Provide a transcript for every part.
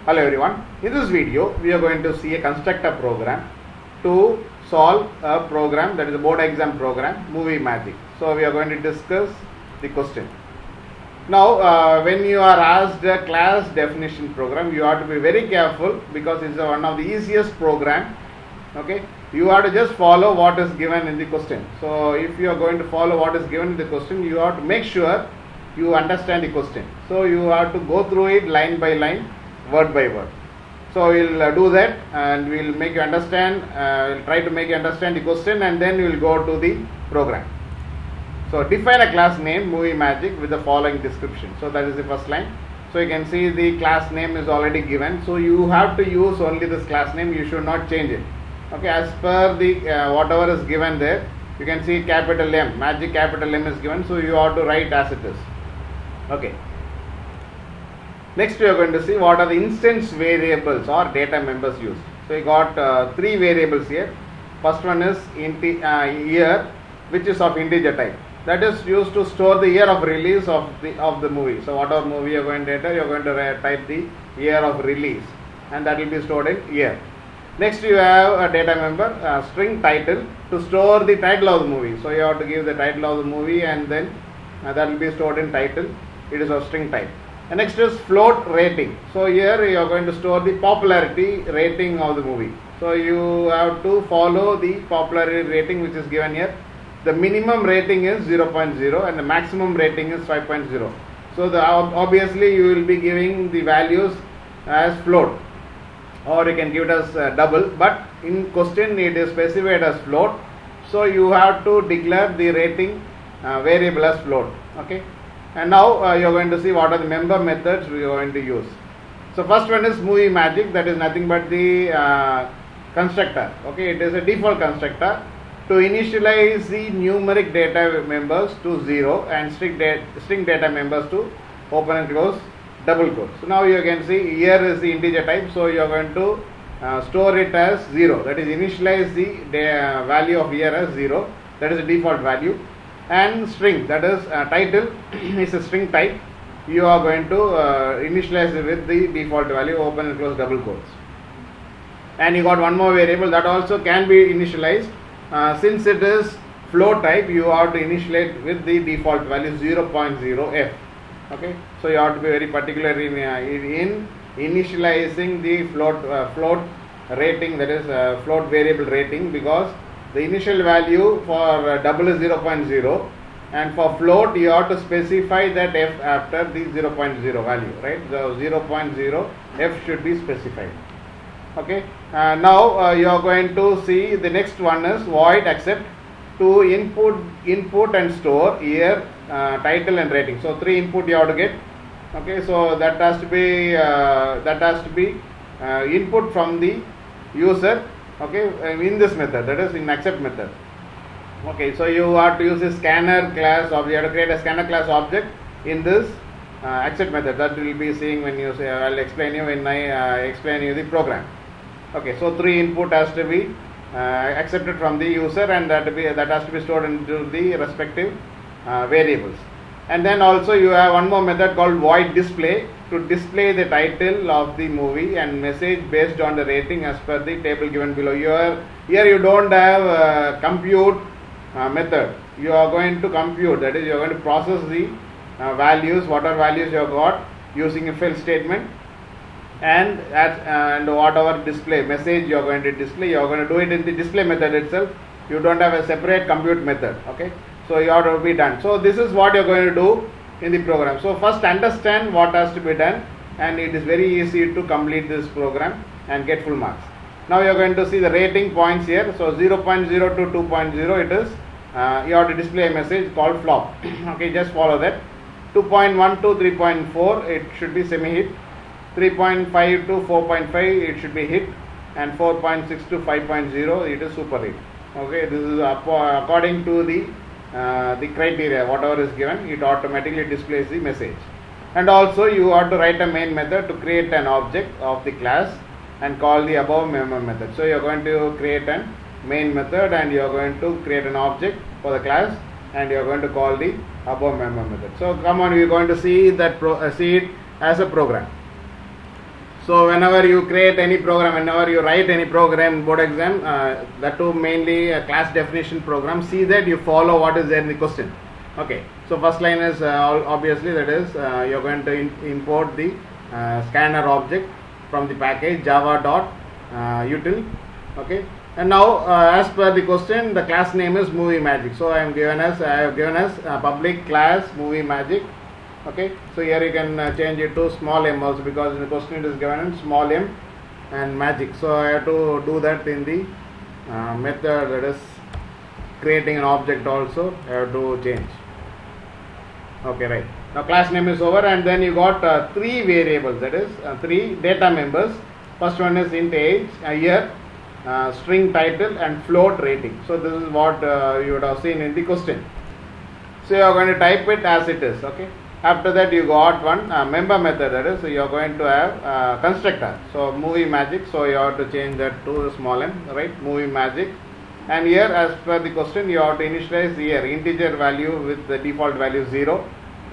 Hello everyone, in this video we are going to see a constructor program to solve a program, that is a board exam program, Movie Magic. So we are going to discuss the question. Now when you are asked a class definition program, you have to be very careful because it's one of the easiest program. Okay, you have to just follow what is given in the question. So if you are going to follow what is given in the question, you have to make sure you understand the question. So you have to go through it line by line, word by word. So we'll do that and we'll make you understand, we'll try to make you understand the question, and then we'll go to the program. So define a class name Movie Magic with the following description. So that is the first line. So you can see the class name is already given. So you have to use only this class name, you should not change it. Okay, as per the whatever is given there, you can see capital M, Magic capital M is given. So you have to write as it is. Okay. Next we are going to see what are the instance variables or data members used. So you got three variables here. First one is year, which is of integer type. That is used to store the year of release of the movie. So whatever movie you are going to enter, you are going to type the year of release, and that will be stored in year. Next you have a data member, string title, to store the title of the movie. So you have to give the title of the movie, and then that will be stored in title. It is of string type. And next is float rating. So here you are going to store the popularity rating of the movie. So you have to follow the popularity rating which is given here. The minimum rating is 0.0 and the maximum rating is 5.0. So obviously you will be giving the values as float, or you can give it as double, but in question it is specified as float. So you have to declare the rating variable as float. Okay. And now you are going to see what are the member methods we are going to use. So first one is Movie Magic, that is nothing but the constructor. Okay, it is a default constructor to initialize the numeric data members to 0 and string data members to open and close double quotes. So now you can see here is the integer type, so you are going to store it as 0, that is initialize the value of year as 0, that is the default value. And string, that is title is a string type, you are going to initialize it with the default value, open and close double quotes. And you got one more variable that also can be initialized. Since it is float type, you have to initialize with the default value 0.0f. Okay, so you have to be very particular in initializing the float rating, that is float variable rating, because the initial value for double is 0.0, and for float you have to specify that f after the 0.0 value, right? So 0.0 f should be specified. Okay, now you are going to see the next one is void except to input and store year, title and rating. So three input you have to get. Okay, so that has to be input from the user. Okay, in this method, that is in accept method. Okay, so you have to use a scanner class object. You have to create a scanner class object in this accept method. That we will be seeing when you say, I'll explain you when I explain you the program. Okay, so three input has to be accepted from the user, and that has to be stored into the respective variables. And then also you have one more method called void display, to display the title of the movie and message based on the rating as per the table given below. Here you don't have compute method. You are going to compute, that is you are going to process the values, whatever values you have got using a fill statement, and whatever display message you are going to display, you are going to do it in the display method itself. You don't have a separate compute method. Okay, so you have to be done. So this is what you are going to do in the program. So first understand what has to be done, and it is very easy to complete this program and get full marks. Now you are going to see the rating points here. So 0.0 to 2.0 it is, you have to display a message called flop. Okay, just follow that. 2.1 to 3.4 it should be semi hit. 3.5 to 4.5 it should be hit, and 4.6 to 5.0 it is super hit. Okay, this is according to the criteria, whatever is given, it automatically displays the message. And also you have to write a main method to create an object of the class and call the above member method. So you are going to create a main method, and you are going to create an object for the class, and you are going to call the above member method. So come on, we are going to see that see it as a program. So whenever you create any program, whenever you write any program board exam, that too mainly a class definition program, see that you follow what is there in the question. Okay, so first line is obviously that is you're going to import the scanner object from the package java.util. Okay, and now as per the question, the class name is movie magic. So I have given as public class movie magic. Okay, so here you can change it to small m also, because in the question it is given in small m and magic. So I have to do that in the method, that is creating an object also I have to change. Okay, right. Now class name is over, and then you got three variables, that is three data members. First one is int age, year, string title, and float rating. So this is what you would have seen in the question. So you are going to type it as it is. Okay. After that you got one member method, that is, so you are going to have constructor. So movie magic, so you have to change that to small m, right? Movie magic. And here as per the question you have to initialize here integer value with the default value 0.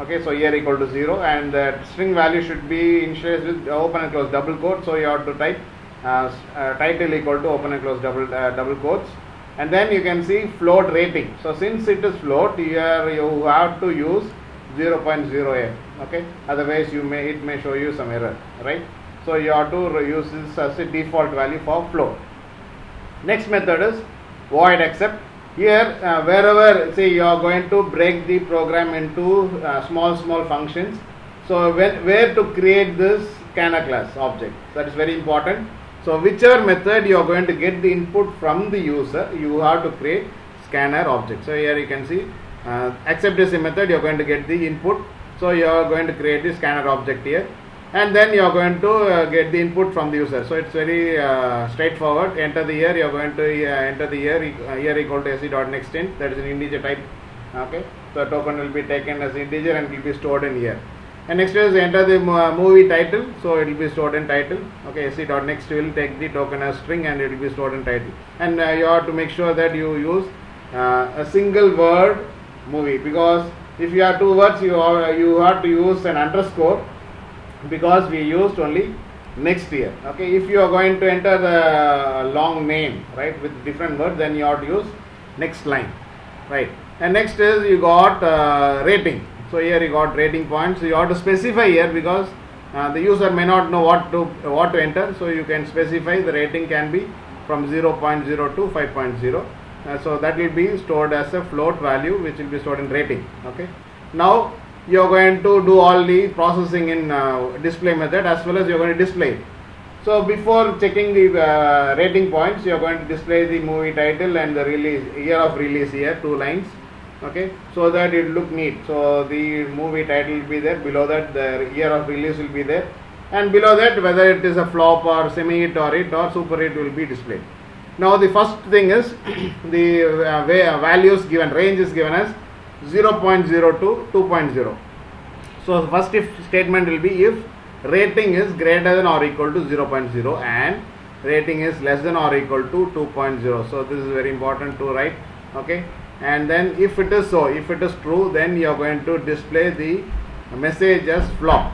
Okay, so here equal to 0, and the string value should be initialized with open and close double quote. So you have to type title equal to open and close double quotes, and then you can see float rating. So since it is float, here you have to use 0.0f. Okay, otherwise it may show you some error, right? So you have to use this as a default value for float. Next method is void except. Here wherever, say, you are going to break the program into small functions, so where to create this scanner class object, that is very important. So whichever method you are going to get the input from the user, you have to create scanner object. So here you can see except is a method, you are going to get the input. So you are going to create the scanner object here, and then you are going to get the input from the user. So it's very straightforward. Enter the year, you are going to enter the year equal to se.nextInt, that is an integer type. Okay, so token will be taken as integer and will be stored in here. And next is enter the movie title, so it will be stored in title. Okay, se.next will take the token as string and it will be stored in title. And you have to make sure that you use a single word movie, because if you have two words, you have to use an underscore, because we used only next year. Okay, if you are going to enter the long name, right, with different words, then you have to use next line, right. And next is you got rating. So here you got rating points. So you have to specify here, because the user may not know what to enter. So you can specify the rating can be from 0.0 to 5.0. So that will be stored as a float value, which will be stored in rating. Okay. Now you are going to do all the processing in display method, as well as you are going to display. So before checking the rating points, you are going to display the movie title and the year of release here, 2 lines. Okay, so that it look neat. So the movie title will be there, below that the year of release will be there, and below that whether it is a flop or semi hit or hit or super hit will be displayed. Now the first thing is the values given, range is given as 0.0 to 2.0. So the first if statement will be if rating is greater than or equal to 0.0 and rating is less than or equal to 2.0. So this is very important to write. Okay, and then if it is so, if it is true, then you are going to display the message as flop.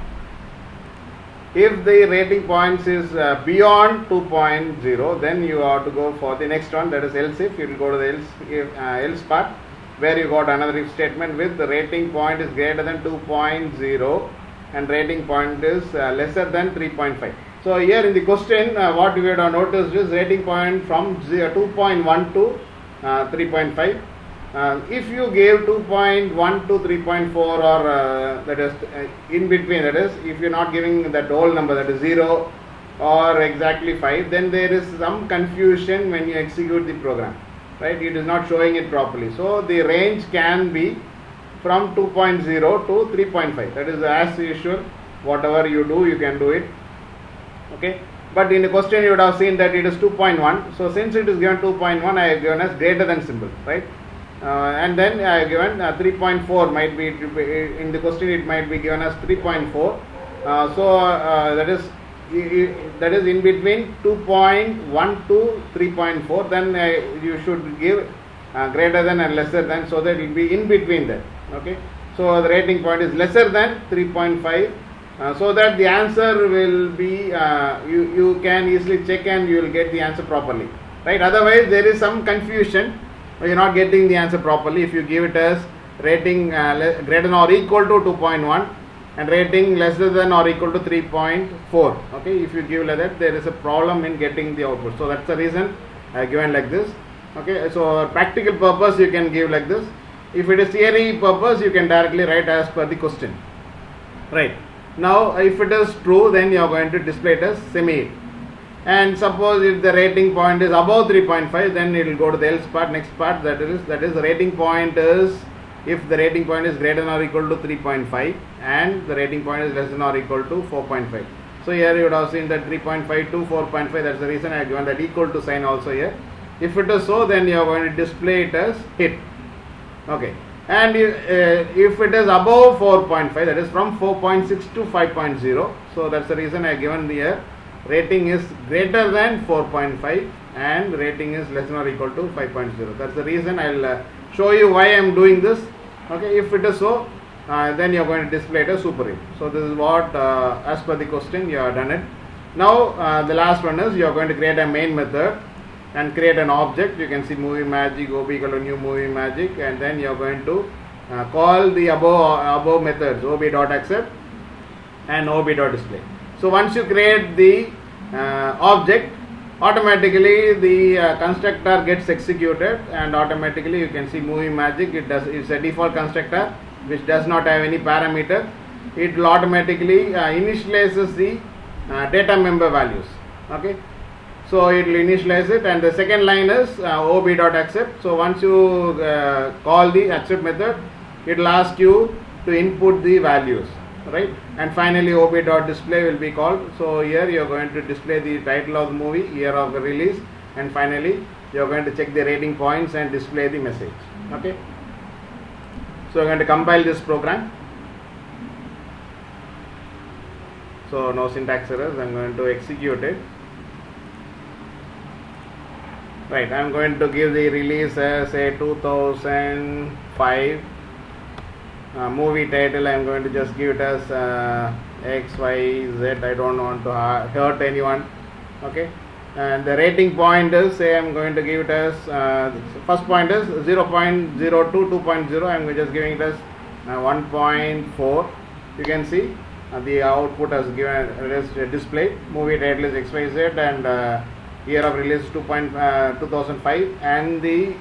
If the rating points is beyond 2.0, then you have to go for the next one, that is else if. You will go to the else part, where you got another if statement with the rating point is greater than 2.0 and rating point is lesser than 3.5. So here in the question, what we have noticed is rating point from 2.1 to 3.5. If you gave 2.1 to 3.4 or that is in between, that is if you are not giving that whole number, that is 0 or exactly 5, then there is some confusion when you execute the program, right? It is not showing it properly. So the range can be from 2.0 to 3.5. That is as usual, whatever you do, you can do it. Okay, but in the question you would have seen that it is 2.1. So since it is given 2.1, I have given as greater than symbol, right? And then I have given 3.4 might be in the question, it might be given as 3.4. That is in between 2.1 to 3.4. Then you should give greater than and lesser than, so that it will be in between that. Okay, so the rating point is lesser than 3.5 so that the answer will be you can easily check and you will get the answer properly, right? Otherwise there is some confusion, you're not getting the answer properly if you give it as rating greater than or equal to 2.1 and rating lesser than or equal to 3.4. okay, if you give like that, there is a problem in getting the output. So that's the reason I given like this. Okay, so practical purpose you can give like this. If it is theory purpose, you can directly write as per the question. Right. Now if it is true, then you are going to display it as semi. And suppose if the rating point is above 3.5, then it will go to the else part, next part, that is the rating point is, if the rating point is greater than or equal to 3.5 and the rating point is less than or equal to 4.5. So here you would have seen that 3.5 to 4.5, that's the reason I have given that equal to sign also here. If it is so, then you are going to display it as hit. Okay. And if it is above 4.5, that is from 4.6 to 5.0, so that's the reason I have given the rating is greater than 4.5 and rating is less than or equal to 5.0. That's the reason I will show you why I am doing this. Okay, if it is so, then you are going to display it as superior. So this is what as per the question you have done it. Now the last one is you are going to create a main method and create an object. You can see movie magic ob equal to new movie magic, and then you are going to call the above methods ob.accept and ob.display. So once you create the object, automatically the constructor gets executed and automatically you can see movie magic. It's a default constructor which does not have any parameter. It will automatically initializes the data member values. Okay, so it will initialize it, and the second line is ob.accept. So once you call the accept method, it will ask you to input the values, right? And finally ob.display will be called. So here you are going to display the title of the movie, year of the release, and finally you are going to check the rating points and display the message. Okay, so I'm going to compile this program. So no syntax errors. I'm going to execute it. Right, I'm going to give the release as a 2005. Movie title I'm going to just give it as XYZ. I don't want to hurt anyone. Okay, and the rating point is, say I'm going to give it as first point is 0.02, 2.0. I'm just giving it as 1.4. You can see the output has given displayed. Movie title is XYZ and year of release 2005 and the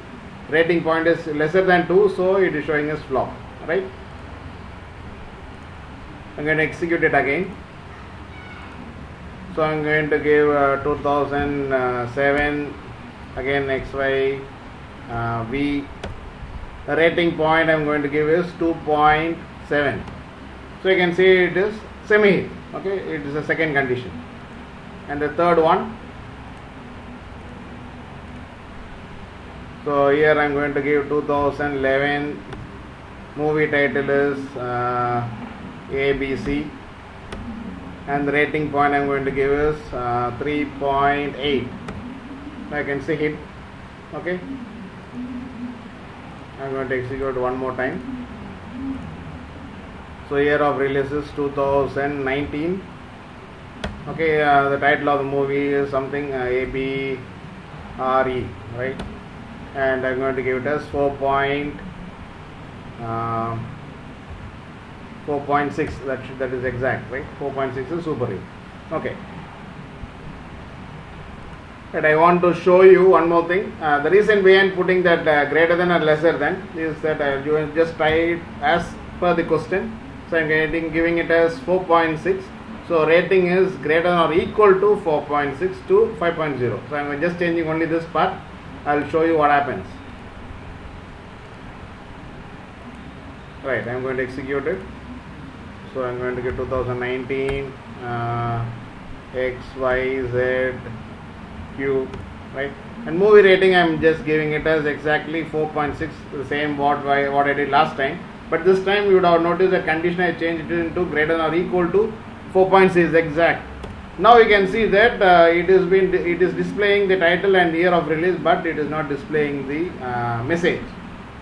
rating point is lesser than 2, so it is showing as flop, right? I'm going to execute it again. So I'm going to give 2007 again XY V. The rating point I'm going to give is 2.7. So you can see it is semi-hit. Okay, it is the second condition. And the third one, so here I am going to give 2011, movie title is ABC, and the rating point I am going to give is 3.8. I can see hit. Okay, I am going to execute one more time. So year of release is 2019. Okay, the title of the movie is something ABRE, right? And I'm going to give it as 4.6. That is exact, right? 4.6 is superior. Okay. But I want to show you one more thing. The reason behind putting that greater than or lesser than is that you just try it as per the question. So I'm giving it as 4.6. So rating is greater than or equal to 4.6 to 5.0. So I'm just changing only this part. I will show you what happens. Right, I am going to execute it. So I am going to get 2019 XYZ Q, right? And movie rating I am just giving it as exactly 4.6, the same what I did last time. But this time you would have noticed the condition I changed it into greater than or equal to 4.6 exact. Now you can see that it is displaying the title and year of release, but it is not displaying the message.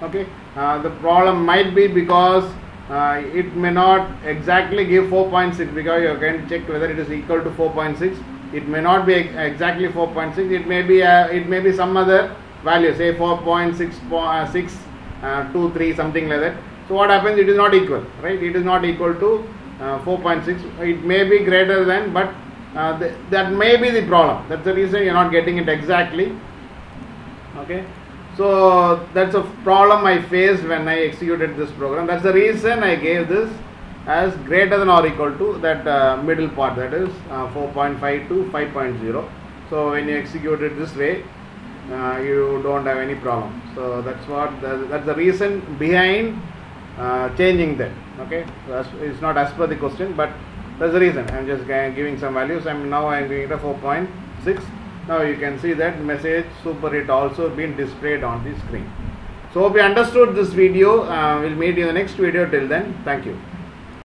Okay, the problem might be because it may not exactly give 4.6 because you are going to check whether it is equal to 4.6. It may not be exactly 4.6. It may be some other value, say 4.623 something like that. So what happens? It is not equal, right? It is not equal to 4.6. It may be greater than, but that may be the problem. That's the reason you are not getting it exactly. Okay. So that's a problem I faced when I executed this program. That's the reason I gave this as greater than or equal to that middle part, that is 4.5 to 5.0. So when you execute it this way, you don't have any problem. So that's the reason behind changing that. Okay, so it's not as per the question, but that's the reason. I'm just giving some values. I'm giving it a 4.6. Now you can see that message superhit also been displayed on the screen. So hope you understood this video. We'll meet you in the next video. Till then, thank you.